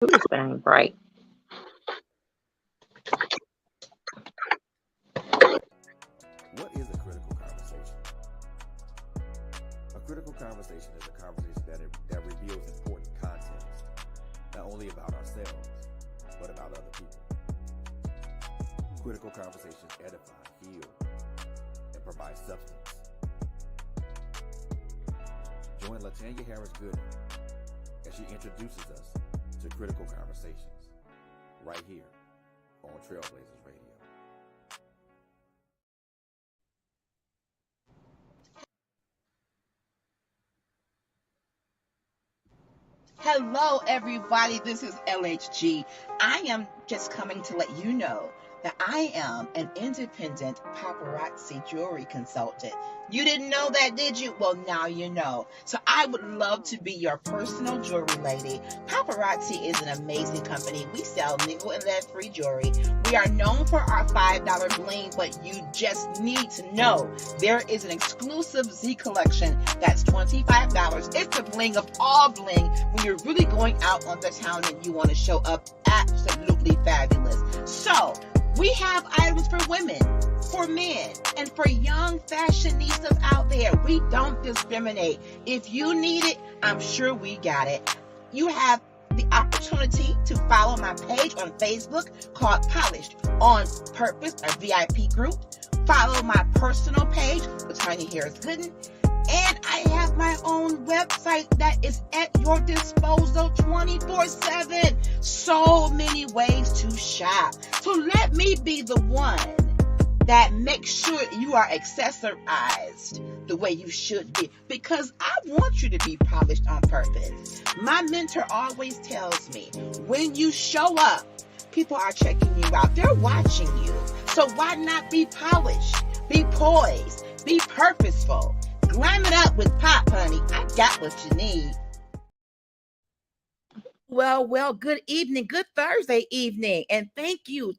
This thing, right? What is a critical conversation? A critical conversation is a conversation that reveals important context, not only about ourselves, but about other people. Critical conversations edify, heal, and provide substance. Join Latanya Harris Gooden as she introduces us to critical conversations right here on Trailblazers Radio. Hello, everybody. This is LHG. I am just coming to let you know that I am an independent paparazzi jewelry consultant. You didn't know that, did you? Well, now you know. So I would love to be your personal jewelry lady. Paparazzi is an amazing company. We sell nickel and lead free jewelry. We are known for our $5 bling, but you just need to know there is an exclusive Z collection that's $25. It's the bling of all bling when you're really going out on the town and you want to show up absolutely fabulous. So we have items for women, for men, and for young fashionistas out there. We don't discriminate. If you need it, I'm sure we got it. You have the opportunity to follow my page on Facebook called Polished on Purpose, a VIP group. Follow my personal page, Latanya Harris Gooden. And I have my own website that is at your disposal 24/7. So many ways to shop. So let me be the one that makes sure you are accessorized the way you should be. Because I want you to be polished on purpose. My mentor always tells me, when you show up, people are checking you out. They're watching you. So why not be polished? Be poised. Be purposeful. Glam it up with pop, honey. I got what you need. Well, good evening, good Thursday evening. And thank you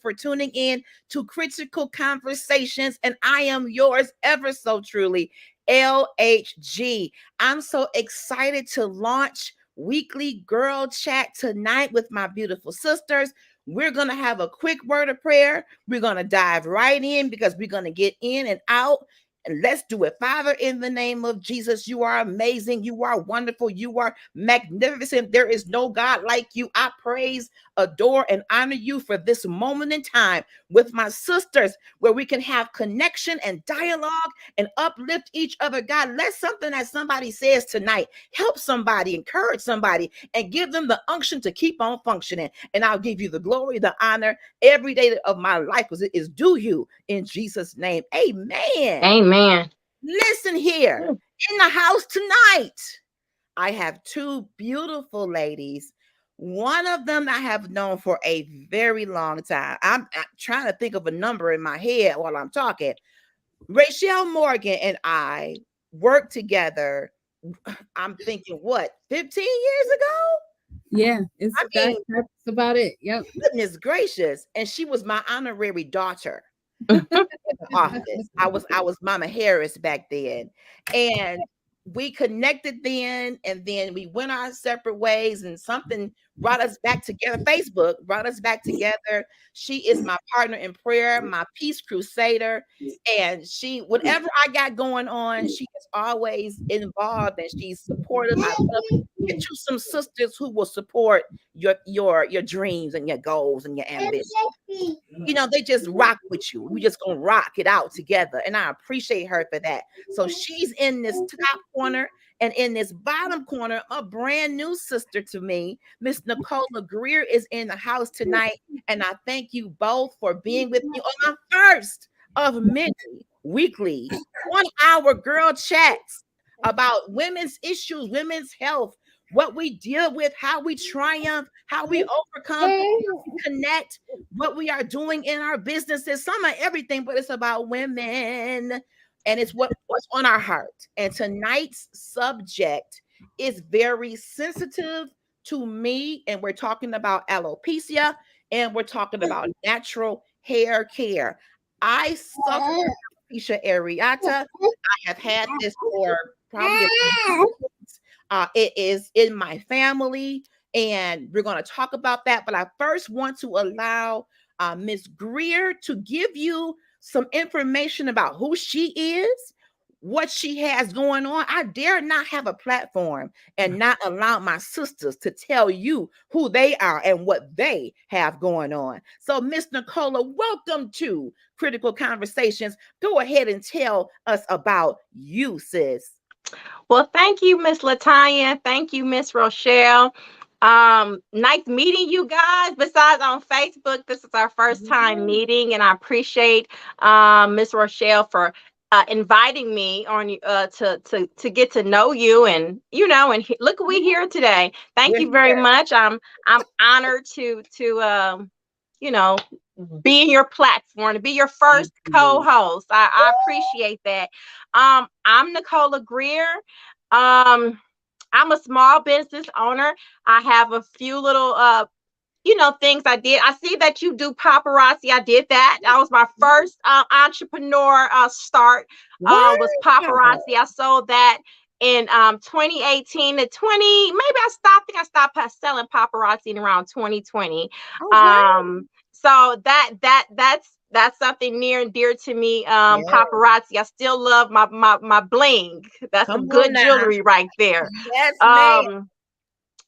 for tuning in to Critical Conversations. And I am yours ever so truly, LHG. I'm so excited to launch weekly girl chat tonight with my beautiful sisters. We're going to have a quick word of prayer. We're going to dive right in because we're going to get in and out. And let's do it. Father, in the name of Jesus, you are amazing. You are wonderful. You are magnificent. There is no God like you. I praise, adore, and honor you for this moment in time with my sisters where we can have connection and dialogue and uplift each other. God, let something that somebody says tonight help somebody, encourage somebody, and give them the unction to keep on functioning. And I'll give you the glory, the honor every day of my life because it is due you in Jesus' name. Amen. Amen. Listen here, in the house tonight, I have two beautiful ladies. One of them I have known for a very long time. I'm trying to think of a number in my head while I'm talking. Rachel Morgan and I worked together. I'm thinking, what, 15 years ago? Yeah, I mean, that's about it. Yep. goodness gracious. And she was my honorary daughter in the office. I was Mama Harris back then. And we connected then, and then we went our separate ways, and something brought us back together. Facebook brought us back together. She is my partner in prayer, my peace crusader, and she, whatever I got going on, she is always involved and she's supportive. I love get you some sisters who will support your dreams and your goals and your ambitions. You know, they just rock with you. We just gonna rock it out together. And I appreciate her for that. So she's in this top corner, and in this bottom corner, a brand new sister to me, Miss Nicola Greer, is in the house tonight. And I thank you both for being with me on my first of many weekly 1 hour girl chats about women's issues, women's health, what we deal with, how we triumph, how we overcome, how we connect, what we are doing in our businesses, some of everything, but it's about women and it's what's on our heart. And tonight's subject is very sensitive to me, and we're talking about alopecia and we're talking about natural hair care. I suffer from alopecia areata. I have had this for probably a few years. It is in my family, and we're going to talk about that. But I first want to allow Miss Greer to give you some information about who she is, what she has going on. I dare not have a platform and not allow my sisters to tell you who they are and what they have going on. So, Miss Nicola, welcome to Critical Conversations. Go ahead and tell us about you, sis. Well, thank you, Miss Latanya. Thank you, Miss Rochelle. Nice meeting you guys. Besides on Facebook, this is our first time meeting, and I appreciate Miss Rochelle for inviting me on to get to know you, and look what we here today. Thank you very much. I'm honored to be in your platform, to be your first co-host. I appreciate that. I'm Nicola Greer. I'm a small business owner. I have a few little things I did. I see that you do paparazzi. I did that. That was my first entrepreneur start. Was paparazzi. I sold that in 2018 to 20. Maybe I think I stopped selling paparazzi in around 2020. So that's something near and dear to me. Paparazzi. I still love my bling. That's some good jewelry right there. Yes, ma'am.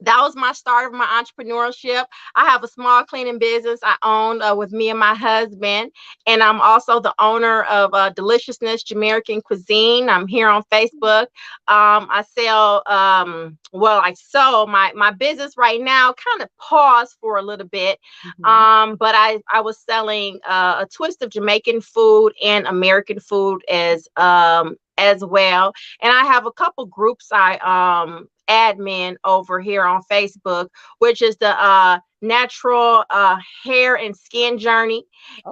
That was my start of my entrepreneurship. I have a small cleaning business I own with me and my husband. And I'm also the owner of Deliciousness Jamaican Cuisine. I'm here on Facebook. I sell, I sold my business right now, kind of paused for a little bit. But I was selling a twist of Jamaican food and American food as well. And I have a couple groups I admin over here on Facebook, which is the natural hair and skin journey,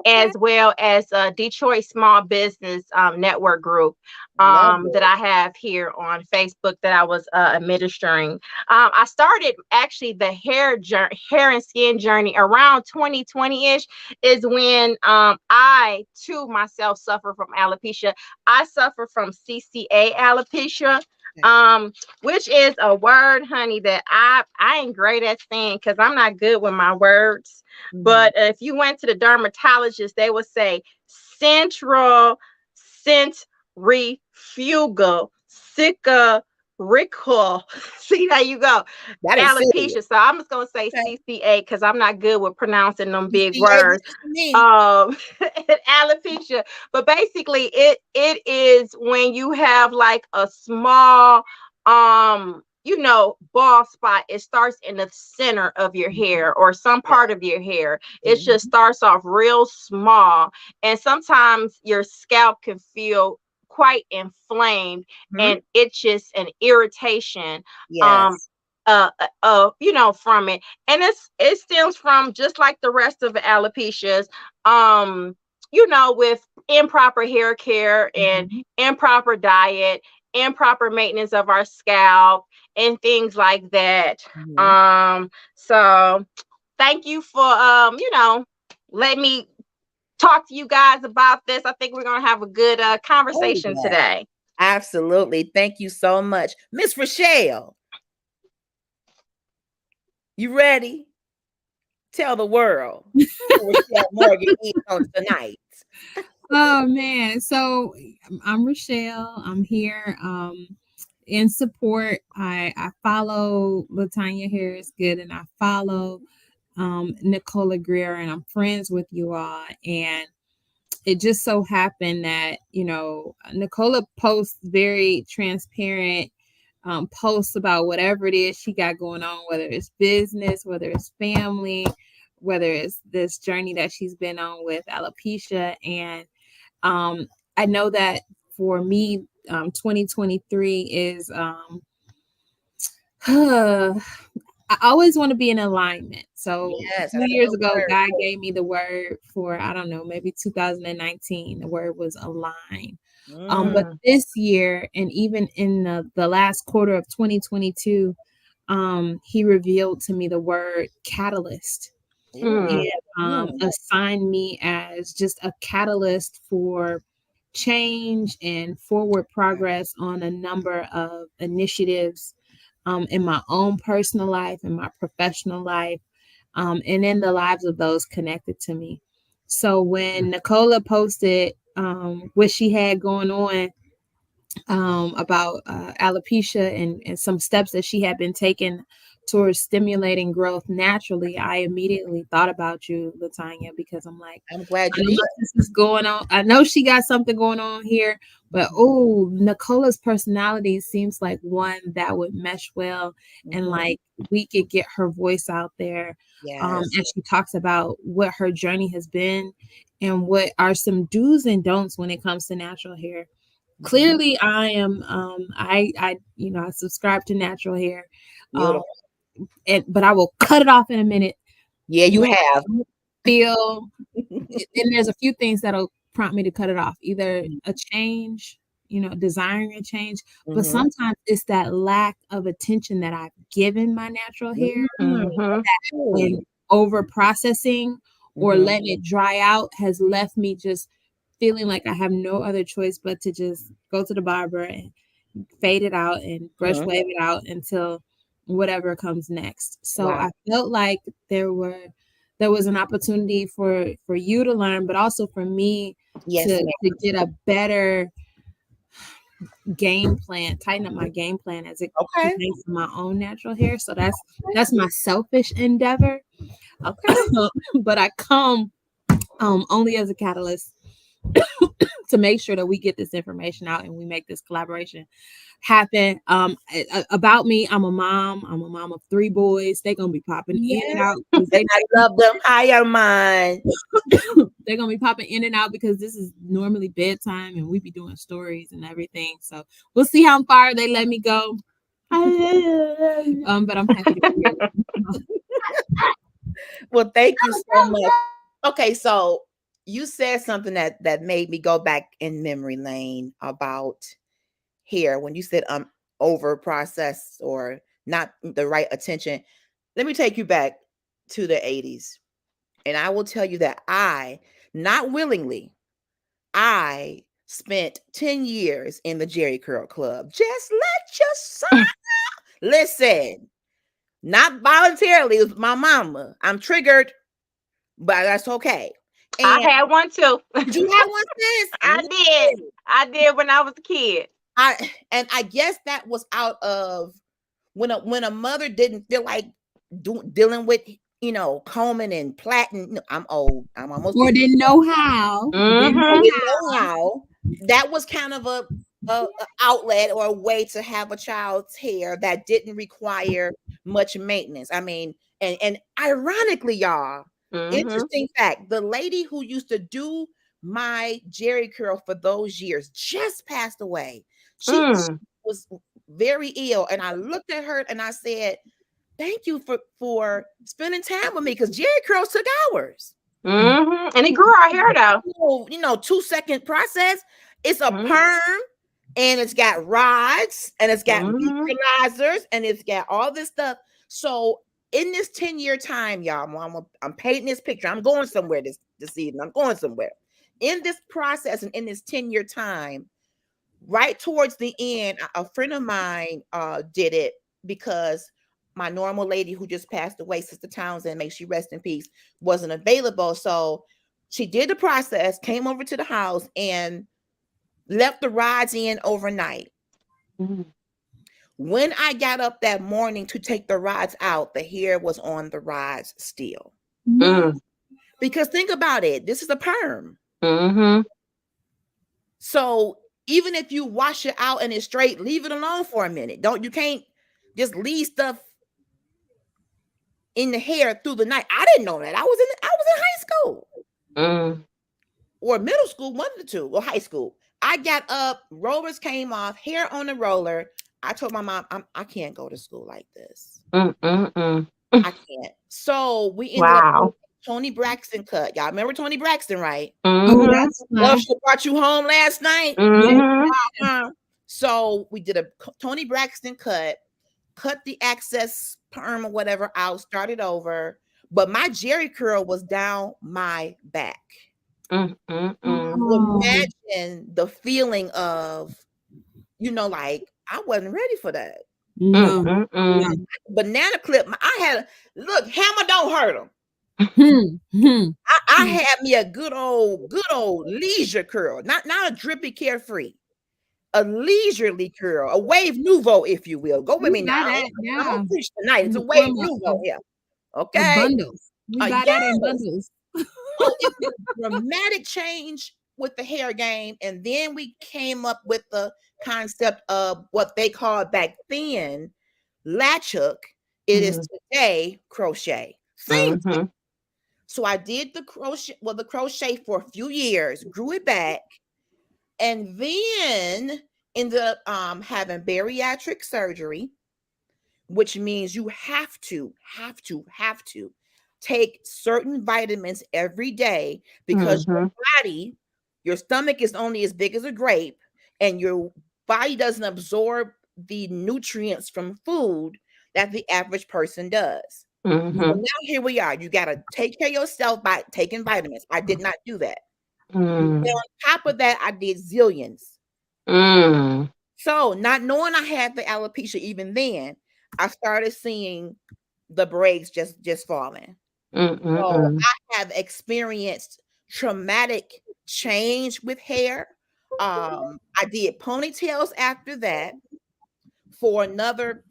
as well as Detroit Small Business Network group that I have here on Facebook that I was administering. I started actually the hair and skin journey around 2020-ish is when I too myself suffer from alopecia. I suffer from CCA alopecia. Which is a word, honey, that I ain't great at saying because I'm not good with my words. But if you went to the dermatologist, they would say central centrifugal recall. See, there you go. Alopecia. So I'm just gonna say CCA because I'm not good with pronouncing them big words. Alopecia. But basically it is when you have like a small bald spot. It starts in the center of your hair or some part of your hair. It just starts off real small, and sometimes your scalp can feel quite inflamed and itches and irritation from it. And it stems from just like the rest of the alopecias, with improper hair care and improper diet, improper maintenance of our scalp and things like that. So thank you for let me talk to you guys about this. I think we're going to have a good conversation today. Absolutely. Thank you so much. Miss Rochelle, you ready? Tell the world who Rochelle Morgan is on tonight. Oh man. So I'm Rochelle. I'm here in support. I follow Latanya Harris Good, and I follow Nicola Greer, and I'm friends with you all. And it just so happened that, Nicola posts very transparent posts about whatever it is she got going on, whether it's business, whether it's family, whether it's this journey that she's been on with alopecia. And I know that for me, 2023 is I always want to be in alignment. So 2 years ago, God gave me the word for, I don't know, maybe 2019. The word was align. But this year, and even in the last quarter of 2022, he revealed to me the word catalyst. And assigned me as just a catalyst for change and forward progress on a number of initiatives in my own personal life, in my professional life, and in the lives of those connected to me. So when Nicola posted what she had going on about alopecia and some steps that she had been taking towards stimulating growth naturally, I immediately thought about you, Latanya, because I'm like, I'm glad I you know did. this is going on. I know she got something going on here, but oh, Nicola's personality seems like one that would mesh well, and Mhm. like we could get her voice out there. Yes. As she talks about what her journey has been and what are some do's and don'ts when it comes to natural hair. Mhm. Clearly I am I I subscribe to natural hair. Um Beautiful. but I will cut it off in a minute Yeah, you when have. I feel, and there's a few things that'll prompt me to cut it off. Either a change, desiring a change, but Mhm. sometimes it's that lack of attention that I've given my natural hair, Mm. Mm-hmm. Ooh. and over processing or Mhm. letting it dry out has left me just feeling like I have no other choice but to just go to the barber and fade it out and brush Mhm. wave it out until whatever comes next. So Wow. I felt like there was an opportunity for you to learn, but also for me Yes, to ma'am. get a better game plan, tighten up my game plan as it Okay. pertains to my own natural hair. So that's my selfish endeavor. Okay. But I come only as a catalyst to make sure that we get this information out and we make this collaboration happen. About me, I'm a mom. I'm a mom of 3 boys. They're gonna be popping in and Yeah. out because they I love them. Higher mind. they're gonna be popping in and out because this is normally bedtime and we be doing stories and everything. So we'll see how far they let me go. But I'm happy to be here. Well, thank you so much. Okay, so you said something that made me go back in memory lane about hair when you said over processed or not the right attention. Let me take you back to the 80s. And I will tell you that I, not willingly, I spent 10 years in the Jerry Curl Club. Just let your son listen. Not voluntarily, it was my mama. I'm triggered, but that's okay. I And had one too. did you have one, sis? I did. Listen, I did when I was a kid. I guess that was out of when a mother didn't feel like dealing with combing and plaiting. No, I'm old. I'm almost Or 50. didn't know how. Didn't I Mm-hmm. know didn't know how. That was kind of a outlet or a way to have a child's hair that didn't require much maintenance. I mean, and ironically, y'all, Mm-hmm. interesting fact: the lady who used to do my Jerry curl for those years just passed away. She Mm. was very ill, and I looked at her and I said, "Thank you for spending time with me," because Jerry curls took hours. Mm-hmm. And it grew our hair though. 2-second process. It's a Mm-hmm. perm and it's got rods and it's got Mm-hmm. neutralizers and it's got all this stuff. So in this 10-year time, y'all, I'm painting this picture. I'm going somewhere this evening. I'm going somewhere. In this process and in this 10-year time, right towards the end, a friend of mine did it because my normal lady who just passed away, Sister Townsend, may she rest in peace, wasn't available. So she did the process, came over to the house, and left the rods in overnight. Mm-hmm. When I got up that morning to take the rods out, the hair was on the rods still. what? Because think about it, this is a perm. Mm-hmm. So even if you wash it out and it's straight, leave it alone for a minute. You can't just leave stuff in the hair through the night. I didn't know that. I was in high school Mm-hmm. or middle school, one of the two, or high school. I got up, rollers came off, hair on the roller. I told my mom, I can't go to school like this. Mm-mm. I can't. So we ended up Wow. Tony Braxton cut. Y'all remember Tony Braxton, right? Oh, Mm-hmm. that's Love fine. should have brought you home last night. Yeah. Mm-hmm. So we did a Tony Braxton cut the excess perm or whatever out, started over. But my Jerry curl was down my back. Mm-mm. Imagine the feeling of, like I wasn't ready for that. No, no. Banana clip. I had look, hammer don't hurt them. I had me a good old leisure curl, not a drippy carefree, a leisurely curl, a wave nouveau, if you will. Go with We me now. buy that, I'm gonna yeah, preach tonight. in It's a the wave form nouveau here. of Okay. bundles. We buy that in Yes. bundles. Oh, it was a dramatic change with the hair game, and then we came up with the concept of what they called back then latch hook. It is today crochet. Same thing. Mm-hmm. So I did the crochet for a few years, grew it back, and then ended up having bariatric surgery, which means you have to take certain vitamins every day because Mm-hmm. your stomach is only as big as a grape, and your body doesn't absorb the nutrients from food that the average person does. So Mm-hmm. now here we are. You got to take care of yourself by taking vitamins. I did not do that. And Mm. on top of that, I did zillions. Mm. So, not knowing I had the alopecia even then, I started seeing the braids just falling. So, Mm-mm. I have experienced traumatic change with hair. I did ponytails after that for another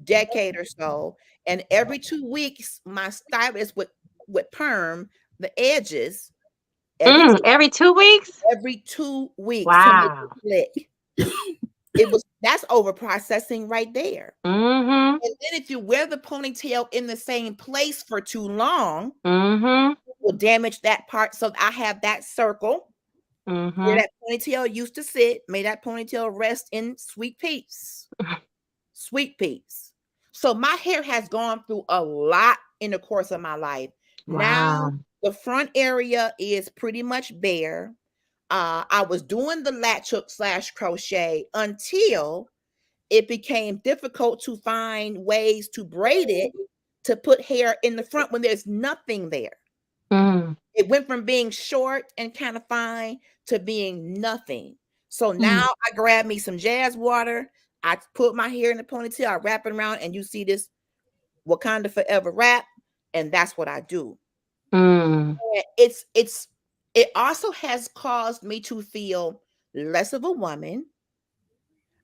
decade or so, and every 2 weeks, my stylist would perm the edges every Every 2 weeks? every 2 weeks to make it Wow. slick. That's over processing right there. Mm-hmm. And then if you wear the ponytail in the same place for too long, Mm-hmm. it will damage that part. So I have that circle where Mm-hmm. that ponytail used to sit. May that ponytail rest in sweet peace. Sweet peace. So my hair has gone through a lot in the course of my life. Now Wow. the front area is pretty much bare. I was doing the latch hook / crochet until it became difficult to find ways to braid it to put hair in the front when there's nothing there. Mm. It went from being short and kind of fine to being nothing. So now Mm. I grab me some jazz water. I put my hair in a ponytail. I wrap it around, and you see this Wakanda Forever wrap, and that's what I do. Mm. And it also has caused me to feel less of a woman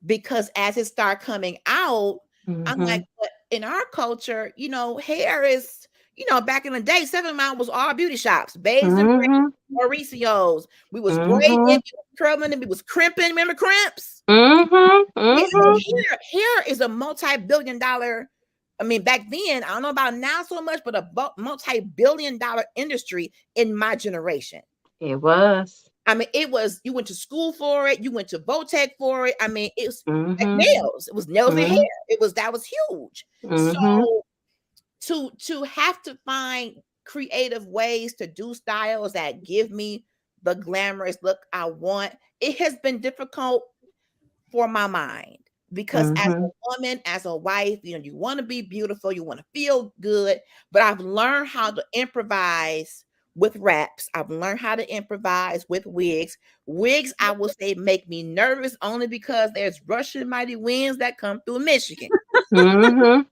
because as it started coming out, I'm like, Mm-hmm. but in our culture, hair is, back in the day, 7 Mile was all beauty shops, Bays and Mm-hmm. Mauricio's. We was braiding, we Mm-hmm. was curling, and we was crimping. Remember crimps? Mm-hmm. Yeah, so Mm-hmm. hair is a multi-billion-dollar. I mean, back then, I don't know about now so much, but a multi-billion-dollar industry in my generation. It was. I mean, it was, you went to school for it, you went to Votech for it. I mean, it was like Mm-hmm. nails. It was nails and hair. Mm-hmm. That was huge. Mm-hmm. So to have to find creative ways to do styles that give me the glamorous look I want, it has been difficult for my mind because as Mm-hmm. a woman, as a wife, you want to be beautiful, you want to feel good, but I've learned how to improvise with wraps. I've learned how to improvise with wigs. Wigs, I will say, make me nervous only because there's Russian mighty winds that come through Michigan. Mm-hmm.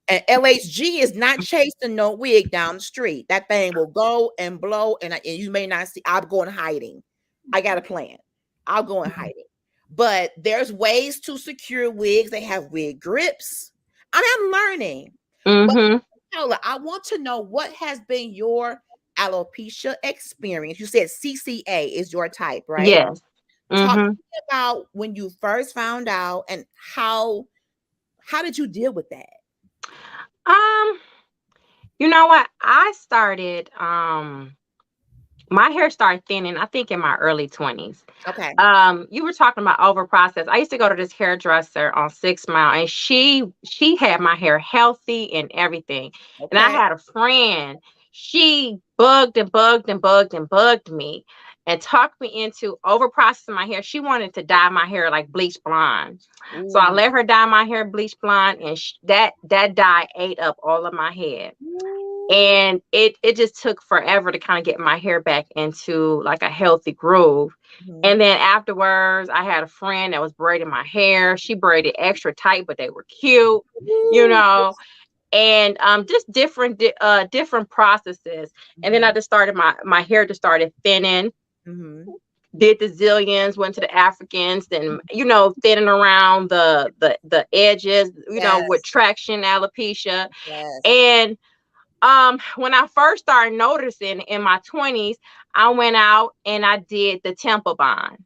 And LHG is not chasing no wig down the street. That thing will go and blow, and you may not see. I'll go in hiding. I got a plan. I'll go in hiding. But there's ways to secure wigs. They have wig grips. I'm learning. But Mm-hmm. Paula, I want to know what has been your alopecia experience. You said CCA is your type, right? Yes. Talk to Mm-hmm. me about when you first found out and how did you deal with that? Um, you know what? My hair started thinning, I think in my early 20s. Okay. You were talking about over process. I used to go to this hairdresser on 6 Mile, and she had my hair healthy and everything. And I Okay. had a friend, she bugged and bugged and bugged and bugged me and talked me into over processing my hair. She wanted to dye my hair like bleach blonde. So I Ooh. let her dye my hair bleach blonde, and that dye ate up all of my head. And it just took forever to kind of get my hair back into like a healthy groove. Mhm. And then afterwards, I had a friend that was braiding my hair. She braided extra tight, but they were cute, you Woo. know. And just different processes. And then I just started my hair just started thinning. Mhm. Did the zillions, went to the Africans, then thinning around the edges, with Yes. traction alopecia. Yes. And when I first started noticing in my 20s, I went out and I did the Temple Bond.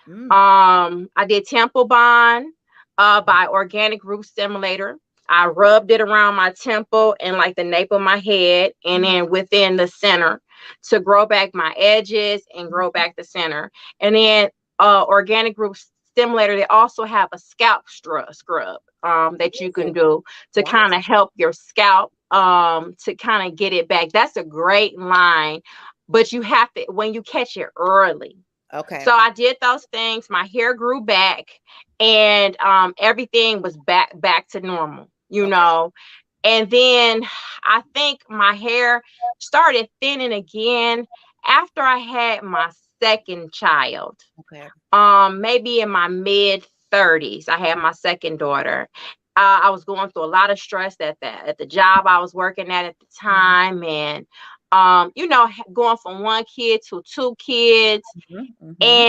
Mm. I did Temple Bond by Organic Root Stimulator. I rubbed it around my temple and like the nape of my head, and then within the center to grow back my edges and grow back the center. And then Organic Root Stimulator, they also have a scalp scrub that you can Ooh. do to Wow. kind of help your scalp to kind of get it back. That's a great line, but you have to when you catch it early. Okay. So I did those things. My hair grew back, and everything was back to normal, Okay. And then I think my hair started thinning again after I had my second child. Okay. Maybe in my mid 30s, I had my second daughter. I was going through a lot of stress at the job I was working at the time, and going from one kid to two kids, Mhm. Mhm.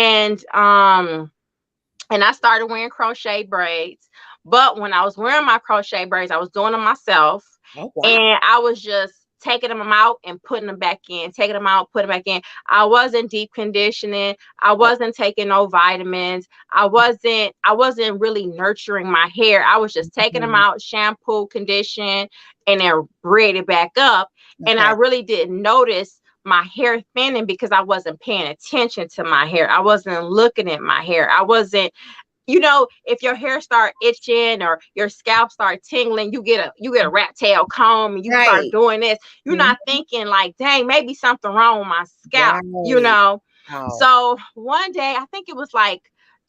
and I started wearing crochet braids. But when I was wearing my crochet braids, I was doing them myself, Oh wow. and I was just taking them out and putting them back in, taking them out, putting them back in. I wasn't deep conditioning. I Oh. wasn't taking no vitamins. I wasn't really nurturing my hair. I was just taking them Mhm. out, shampoo, condition, and then braid it back up. And I Okay. really didn't notice my hair thinning because I wasn't paying attention to my hair. I wasn't looking at my hair. I wasn't, if your hair start itching or your scalp start tingling, you get a rat tail comb and you start Right. doing this. You're Mhm. not thinking like, dang, maybe something wrong with my scalp. Right. Wow. So one day, I think it was like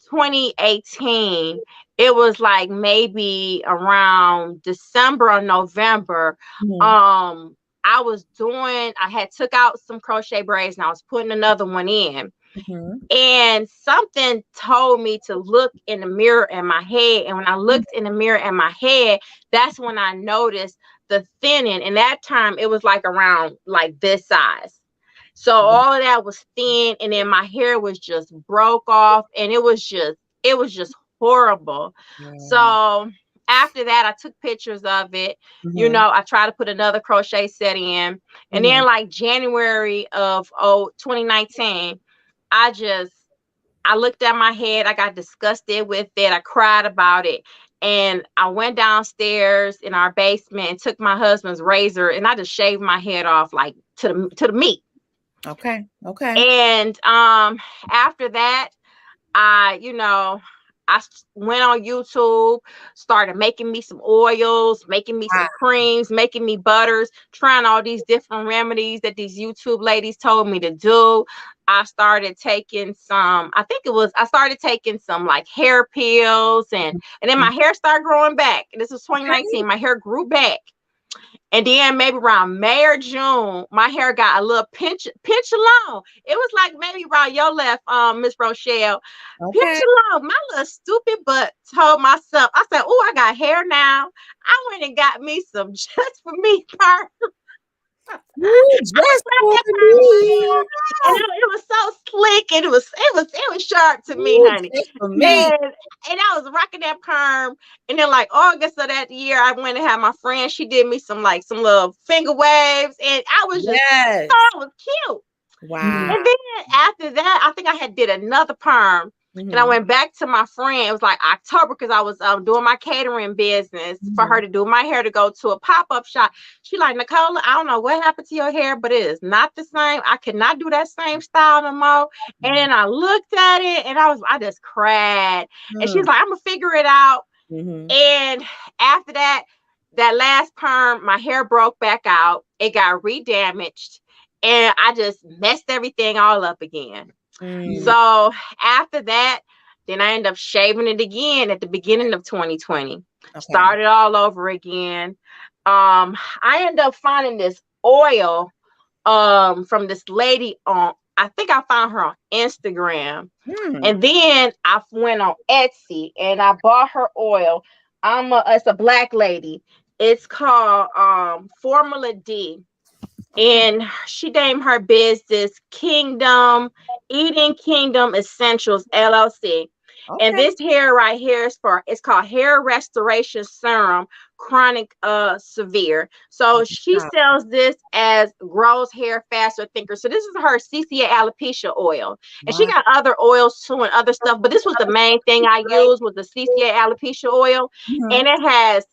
2018. It was like maybe around December or November. Mhm. I had took out some crochet braids and I was putting another one in. Mhm. And something told me to look in the mirror in my head. And when I looked in the mirror in my head, that's when I noticed the thinning. And that time it was like around like this size. So Wow. all of that was thin. And then my hair was just broke off. And it was just horrible. Yeah. So after that, I took pictures of it. Mhm. I tried to put another crochet set in. And Mhm. then like January of 2019, I just I looked at my head, I got disgusted with it, I cried about it. And I went downstairs in our basement and took my husband's razor and I just shaved my head off like to the meat. Okay. Okay. And after that, I, you know, went on YouTube, started making me some oils, making me Wow. some creams, making me butters, trying all these different remedies that these YouTube ladies told me to do. I started taking some like hair pills and then my hair started growing back. This was Okay. 2019. My hair grew back. And then maybe around May or June, my hair got a little pinch along. It was like maybe around your left, Miss Rochelle. Pinch Okay. along. My little stupid butt told myself, I said, "Oh, I got hair now." I went and got me some just for me perm. Woo, just Wrapped for that perm in my me. hair, and it was so slick, and it was sharp to me, Woo, honey. just for me. And I was rocking that perm. And then like August of that year, I went and had my friend. She did me some little finger waves. And Yes. I was cute. Wow. And then after that, I think I had did another perm. And I Mhm. went back to my friend. It was like October because I was doing my catering business for her Mhm. to do my hair to go to a pop-up shop. She like, Nicola, I don't know what happened to your hair, but it is not the same. I cannot do that same style no more. And Mhm. then I looked at it and I just cried. And she's Mm. like, I'm gonna figure it out. Mhm. And after that, that last perm, my hair broke back out. It got re-damaged. And I just messed everything all up again. Mm. So after that, then I ended up shaving it again at the beginning of 2020. Okay. Started all over again. I ended up finding this oil from this lady on, I think I found her on Instagram. And then I went on Etsy and I bought her oil. It's a black lady. It's called Formula D. And she named her business Kingdom Eating Kingdom Essentials LLC. And Okay. this hair right here it's called Hair Restoration Serum Chronic Severe. So she sells this as grows hair faster, thicker. So this is her CCA alopecia oil. And she Wow. got other oils too and other stuff, but this was the main thing I used was the CCA alopecia oil. And it has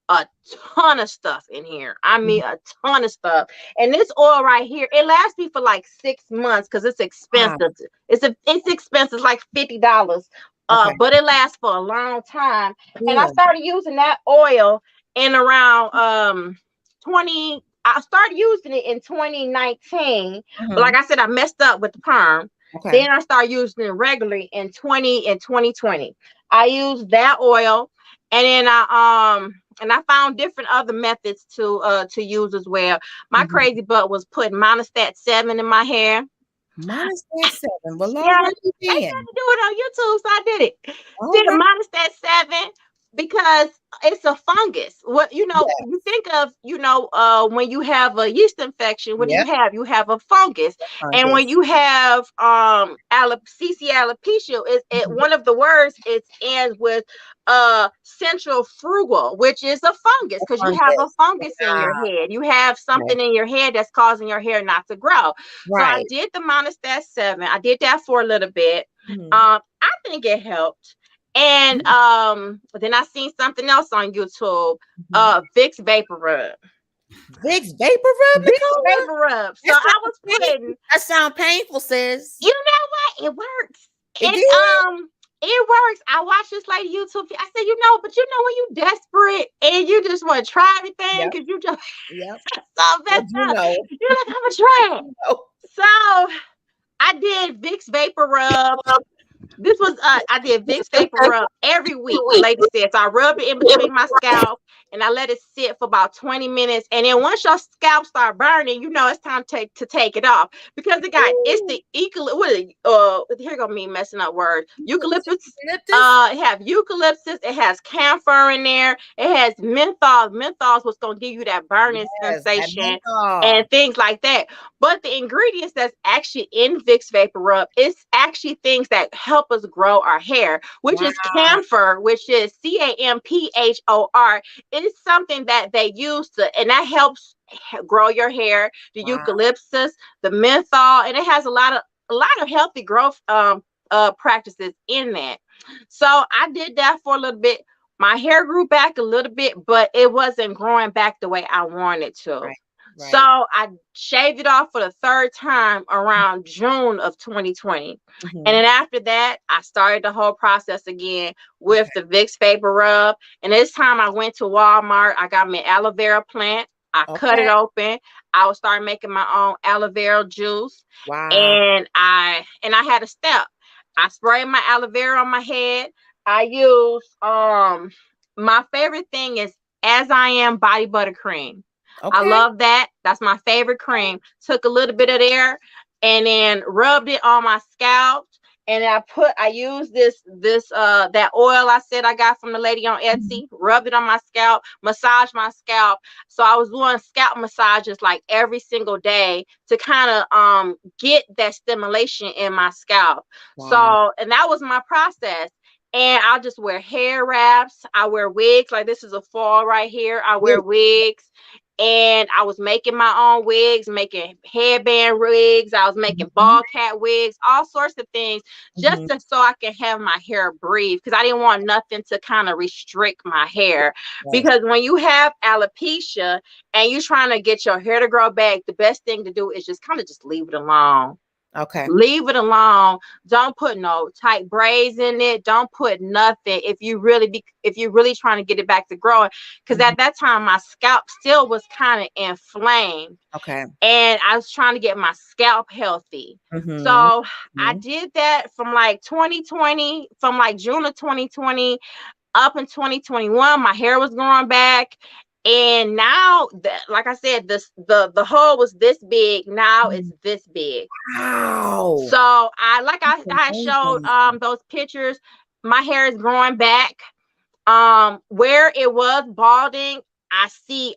a ton of stuff in here. I mean, a ton of stuff. And this oil right here, it lasts me for like 6 months because it's Wow. expensive. It's expensive, like $50. Okay. But it lasts for a long time. And I Good. started using that oil in around 20. I started using it in 2019. But like I said, I messed up with the perm. Okay. Then I started using it regularly in 2020. I used that oil, and then I found different other methods to use as well. My crazy butt was putting Monostat 7 in my hair. Minus that 7. Well, Lord, Yeah, what you they then? tried to do it on YouTube, so I did it. All Did a right. Monostat 7 because it's a fungus. What Yeah. you think of, when you have a yeast infection, what do Yep. you have a fungus. And when Fungus. you have CC alopecia, one of the words it ends with central frugal, which is a fungus because you have a Fungus. fungus in your Ah, head. You have something okay. in your head that's causing your hair not to grow. So I Right. did the Monostat 7. I did that for a little bit. Mhm. I think it helped. And then I seen something else on YouTube. Vicks Vapor Rub. Vicks Vapor Rub, Vicks Nicola? Vapor Rub. So That I sound was painful. putting, That sound painful, sis. you know what? It works. It did? It works. I watched this lady YouTube. I said, but when you desperate and you just want to try everything Yep. because you just Yep. so Well, messed you up. know. You're like, I'm gonna try it. Oh. So I did Vicks Vapor Rub. This was I did Vicks Vapor Rub every week, the lady said. So I rubbed it in between my scalp and I let it sit for about 20 minutes. And then once your scalp start burning, it's time to take it off. Because it's the here gonna me messing up words. Eucalyptus. It have eucalyptus, it has camphor in there, it has menthol. Menthol is what's gonna give you that burning Yes, that sensation menthol. and things like that. But the ingredients that's actually in Vicks Vapor Rub is actually things that help us grow our hair, which is camphor, which is CAMPHOR. It's something that they use and that helps grow your hair. The eucalyptus, the menthol, and it has a lot of healthy growth practices in that. So I did that for a little bit. My hair grew back a little bit, but it wasn't growing back the way I wanted to. Right. So I shaved it off for the third time around June of 2020. And then after that, I started the whole process again with the Vicks Vapor Rub. And this time I went to Walmart. I got me an aloe vera plant. I cut it open. I would start making my own aloe vera juice. Wow. And I had a step. I sprayed my aloe vera on my head. I use my favorite thing is As I Am body butter cream. Okay. I love that. That's my favorite cream. Took a little bit of there and then rubbed it on my scalp. And I used that oil I said I got from the lady on Etsy, rubbed it on my scalp, massaged my scalp. So I was doing scalp massages like every single day to kind of get that stimulation in my scalp. Wow. So, and that was my process. And I'll just wear hair wraps. I wear wigs. Like this is a fall right here. I wear wigs. And I was making my own wigs, making headband wigs. I was making ball cat wigs, all sorts of things, just so I can have my hair breathe. Because I didn't want nothing to kind of restrict my hair. Yes. Because when you have alopecia and you're trying to get your hair to grow back, the best thing to do is just kind of just leave it alone. Okay. Leave it alone. Don't put no tight braids in it. Don't put nothing if you really trying to get it back to growing. Because at that time my scalp still was kind of inflamed. Okay. And I was trying to get my scalp healthy. So I did that from like 2020, from like June of 2020 up in 2021. My hair was growing back. And now, like I said, the hole was this big. Now it's this big. Wow. So I showed those pictures. My hair is growing back. Where it was balding, I see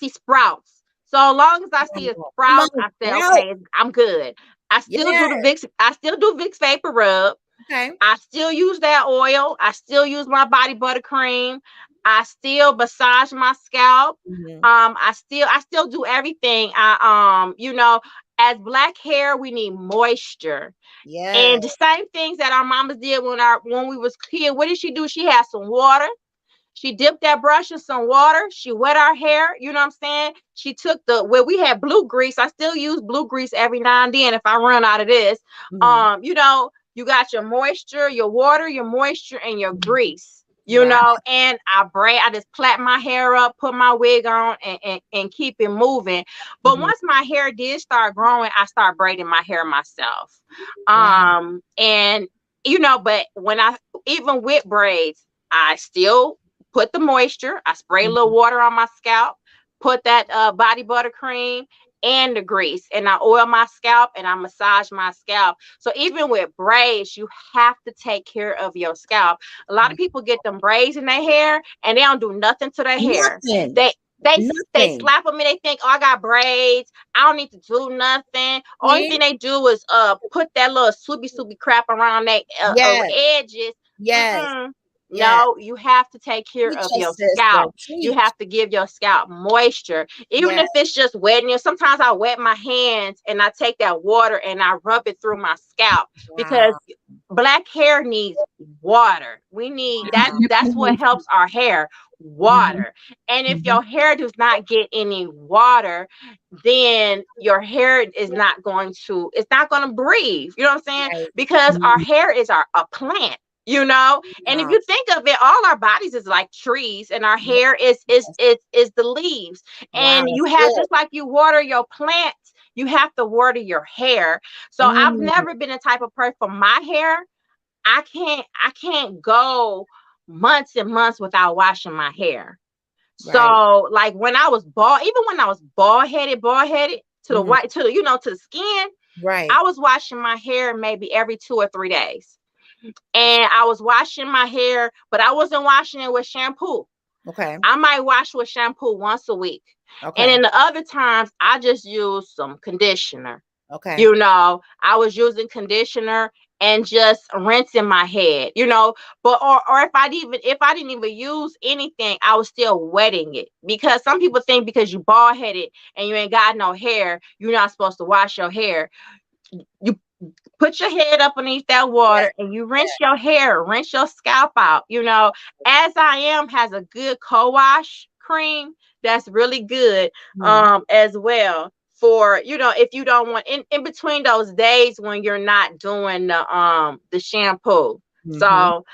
sprouts. So long as I see a Come on, sprout, I say, sprout. okay, I'm good. Yeah. I still do Vicks Vapor Rub. Okay. I still use that oil. I still use my body butter cream. I still massage my scalp. Mhm. I still do everything. As black hair, we need moisture. Yeah. And the same things that our mamas did when we was kid. What did she do? She had some water. She dipped that brush in some water. She wet our hair. You know what I'm saying? She took where we had blue grease. I still use blue grease every now and then if I run out of this. Mhm. You got your moisture, your water, your moisture, and your grease. Wow. And I just plait my hair up, put my wig on, and keep it moving. But Mhm. once my hair did start growing, I started braiding my hair myself. Wow. And but even with braids, I still put the moisture. I spray a little Mhm. water on my scalp, put that body butter cream and the grease, and I oil my scalp and I massage my scalp. So even with braids, you have to take care of your scalp. A lot of people get them braids in their hair and they don't do nothing to their hair. Nothing. They they Nothing. slap them and they think, oh, I got braids. I don't need to do nothing. Only See? thing they do is put that little swoopy crap around their Yes. edges. Yes. Mm-mm. Yes. No, you have to take care Teach of your your sister. scalp. You Teach. have to give your scalp moisture, even Yes. if it's just wetting it. Sometimes I wet my hands and I take that water and I rub it through my scalp because Wow. black hair needs water. We need that. That's what helps our hair, Mhm. water. And if Mhm. your hair does not get any water, then your hair is not going to, it's not going to breathe. You know what I'm saying? Right. Because our Mhm. hair is a plant. And if Wow. you think of it, all our bodies is like trees, and our Yes. hair is the leaves. Wow. And you That's have, good. just like you water your plants, you have to water your hair. So I've Mm. never been the type of person, for my hair, I can't go months and months without washing my hair. Right. So like when I was bald, even when I was bald headed to the Mhm. white, to the skin, Right. I was washing my hair maybe every 2 or 3 days. And I was washing my hair, but I wasn't washing it with shampoo. Okay. I might wash with shampoo once a week. And Okay. in the other times, I just use some conditioner. Okay. I was using conditioner and just rinsing my head, but or if I didn't even use anything, I was still wetting it, because some people think because you bald headed and you ain't got no hair, you're not supposed to wash your hair. You put your head up underneath that Yes. water and you rinse Yes. your hair, rinse your scalp out. As I Am has a good co-wash cream that's really good Mhm. as well, for if you don't want in between those days when you're not doing the shampoo. Mhm. So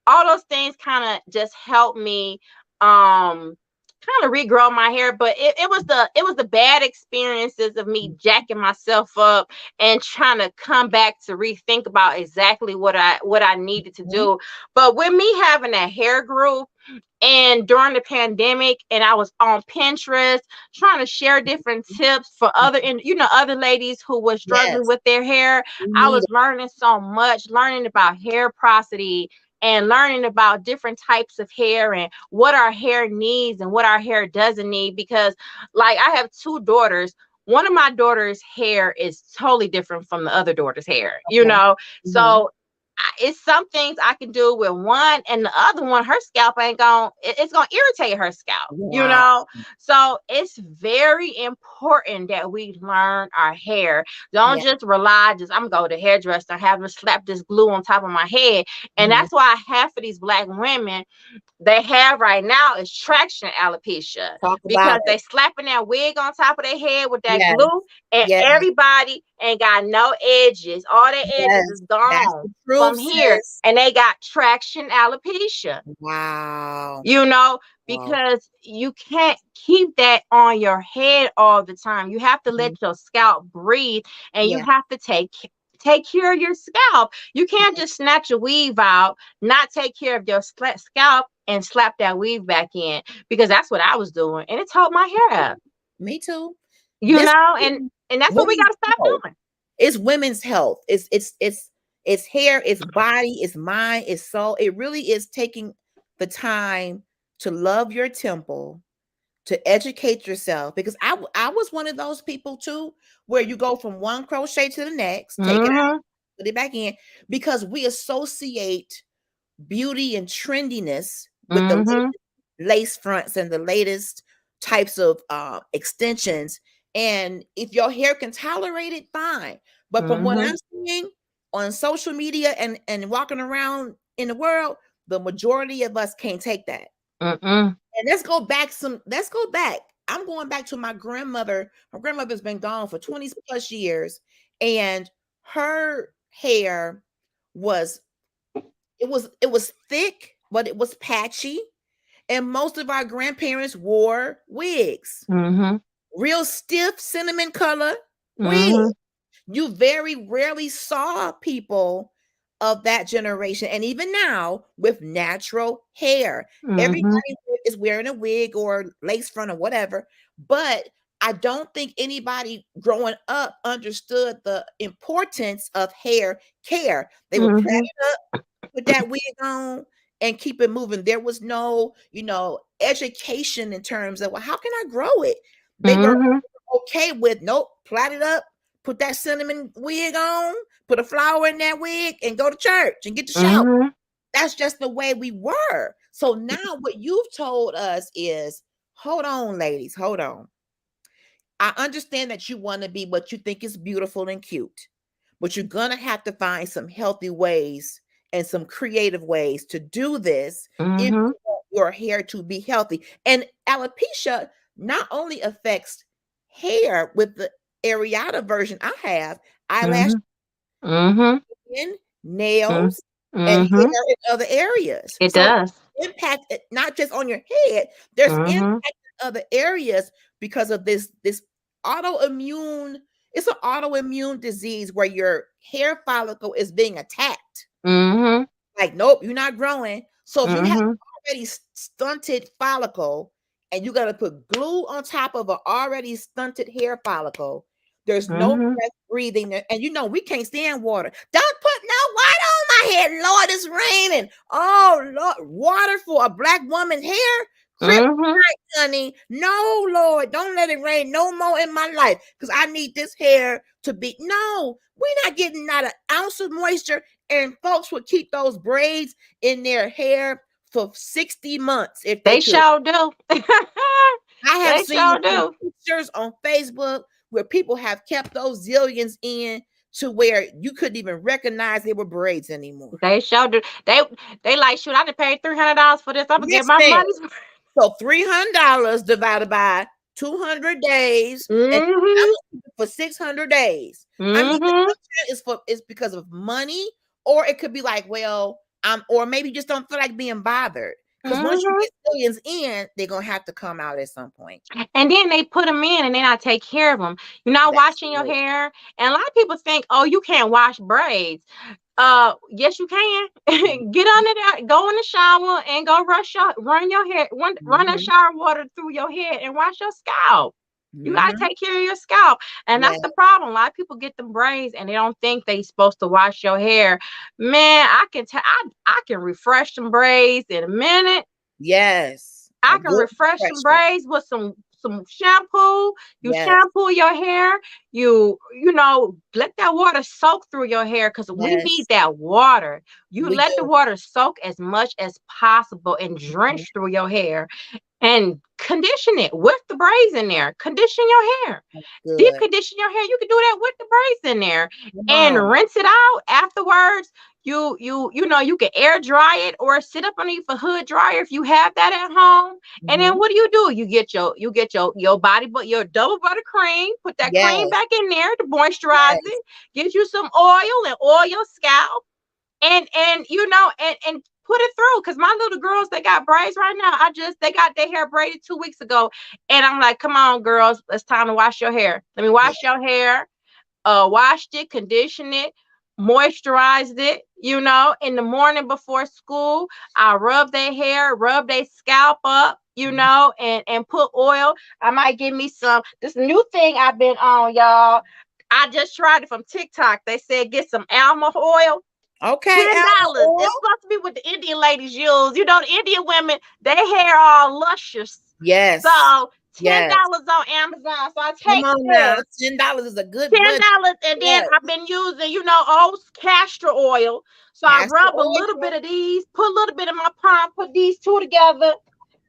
all those things kind of just help me um kind of regrow my hair. But it was the bad experiences of me jacking myself up and trying to come back to rethink about exactly what I needed to Mhm. do. But with me having a hair group, and during the pandemic, and I was on Pinterest trying to share different tips for other ladies who were struggling Yes. with their hair. We I need was it. learning so much, learning about hair prosody and learning about different types of hair and what our hair needs and what our hair doesn't need. Because, like, I have two daughters. One of my daughter's hair is totally different from the other daughter's hair, Okay. Mhm. so it's some things I can do with one, and the other one, her scalp ain't going, it's going to irritate her scalp, Wow. so it's very important that we learn our hair. Don't Yeah. just rely, I'm going to the hairdresser and have them slap this glue on top of my head. And Mhm. that's why I have, for these black women, they have right now is traction alopecia, Talk about because it. they slapping that wig on top of their head with that Yes. glue, and Yes. everybody ain't got no edges. All their edges Yes. is That's gone the truth, from here, sis. and they got traction alopecia. Wow. You know, Wow. because you can't keep that on your head all the time. You have to let Mhm. your scalp breathe, and you Yeah. have to take care of your scalp. You can't just snatch a weave out, not take care of your scalp, and slap that weave back in, because that's what I was doing, and it tore my hair up. Me too. You This know, and that's what we women's got to stop health. doing. It's women's health. It's hair, it's body, it's mind, it's soul. It really is taking the time to love your temple, to educate yourself, because I was one of those people too, where you go from one crochet to the next, take it out, Mm-hmm. put it back in, because we associate beauty and trendiness with the Mm-hmm. lace fronts and the latest types of extensions. And if your hair can tolerate it, fine. But from what Mm-hmm. I'm seeing on social media and walking around in the world, the majority of us can't take that. Mm-mm. And let's go back let's go back. I'm going back to my grandmother. My grandmother's been gone for 20 plus years, and her hair was it was thick, but it was patchy. And most of our grandparents wore wigs, Mm-hmm. real stiff cinnamon color wigs. Mm-hmm. You very rarely saw people of that generation. And even now, with natural hair, everybody Mm-hmm. is wearing a wig or lace front or whatever. But I don't think anybody growing up understood the importance of hair care. They would plait Mm-hmm. it up, put that wig on, and keep it moving. There was no, education in terms of, well, how can I grow it? They were Mm-hmm. okay with, nope, plait it up, put that cinnamon wig on, put a flower in that wig, and go to church and get the shout. Mm-hmm. That's just the way we were. So now what you've told us is, hold on, ladies, hold on. I understand that you want to be what you think is beautiful and cute, but you're going to have to find some healthy ways and some creative ways to do this if Mm-hmm. you want your hair to be healthy. And alopecia not only affects hair with the areata version I have, eyelash, Mm-hmm. Mm-hmm. skin, nails, and Mm-hmm. hair in other areas. It So does. impact not just on your head, there's impact Mm-hmm. in other areas because of this autoimmune. It's an autoimmune disease where your hair follicle is being attacked. Mm-hmm. Like, nope, you're not growing. So if you have Mm-hmm. already stunted follicle and you got to put glue on top of an already stunted hair follicle, there's no Mm-hmm. breath breathing. And we can't stand water. Don't put no water on my head. Lord, it's raining. Oh, Lord, water for a black woman's hair? Kryptonite, Mm-hmm. honey. No, Lord, don't let it rain no more in my life because I need this hair to be. No, we're not getting not an ounce of moisture. And folks would keep those braids in their hair for 60 months if they They could. sure do. I have They seen sure some do. pictures on Facebook where people have kept those zillions in to where you couldn't even recognize they were braids anymore. They sure do. They like, shoot, I done paid $300 for this. I'm gonna get Yes, my ma'am. money's worth. So $300 divided by 200 days, and I'm Mm-hmm. looking for 600 days. I mean, Mm-hmm. it's because of money, or it could be like, well, or maybe you just don't feel like being bothered. Because once you Mm-hmm. get millions in, they're gonna have to come out at some point. And then they put them in and then I take care of them. You're not That's washing your it. hair. And a lot of people think, oh, you can't wash braids. Yes, you can. Get under there, go in the shower and go run your hair, run that Mm-hmm. shower water through your head and wash your scalp. You gotta Mm-hmm. take care of your scalp. And Yeah. that's the problem. A lot of people get them braids and they don't think they supposed to wash your hair. Man, I can tell I can refresh some braids in a minute. Yes. A I can good refresh some refreshment. braids with some shampoo. You Yes. shampoo your hair. Let that water soak through your hair because we need Yes. that water. You We let the do. water soak as much as possible and Mhm. drench through your hair and condition it with the braids in there. Condition your hair. Deep Good. condition your hair. You can do that with the braids in there Come and on. rinse it out afterwards. You can air dry it or sit up underneath a hood dryer if you have that at home. And then Mhm. what do? You get your body, but your double buttercream. Put that cream Yes. back in there to moisturize Yes. it. Get you some oil and oil your scalp and put it through. Because my little girls, they got braids right now. They got their hair braided 2 weeks ago, and I'm like, come on, girls, it's time to wash your hair. Let me Yeah. wash your hair. Washed it, conditioned it, moisturized it, in the morning before school. I rub their hair, rub their scalp up, and put oil. I might give me this new thing I've been on, y'all. I just tried it from TikTok. They said get some almond oil. Okay, $10. oil. It's supposed to be what the Indian ladies use. The Indian women, their hair all luscious. Yes. So $10 yes. on Amazon. So I Come take on now, $10 is a good $10, and then Yes. I've been using, old castor oil. So I Castor rub a oil. little bit of these, put a little bit in my palm, put these two together,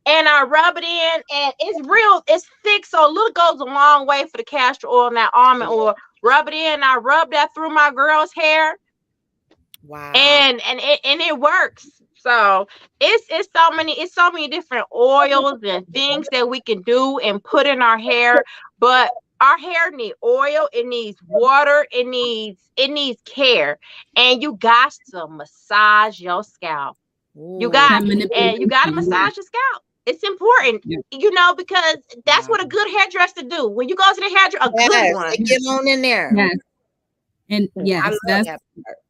and I rub it in, and it's thick, so a little goes a long way for the castor oil and that almond oil. Rub it in, I rub that through my girl's hair. Wow. And it works. So it's so many different oils and things that we can do and put in our hair. But our hair needs oil, it needs water, it needs care. And you got to massage your scalp. You got to massage your scalp. It's important, because that's what a good hairdresser do. When you go to the hairdresser, a good one. Get on in there. Yes. And yes,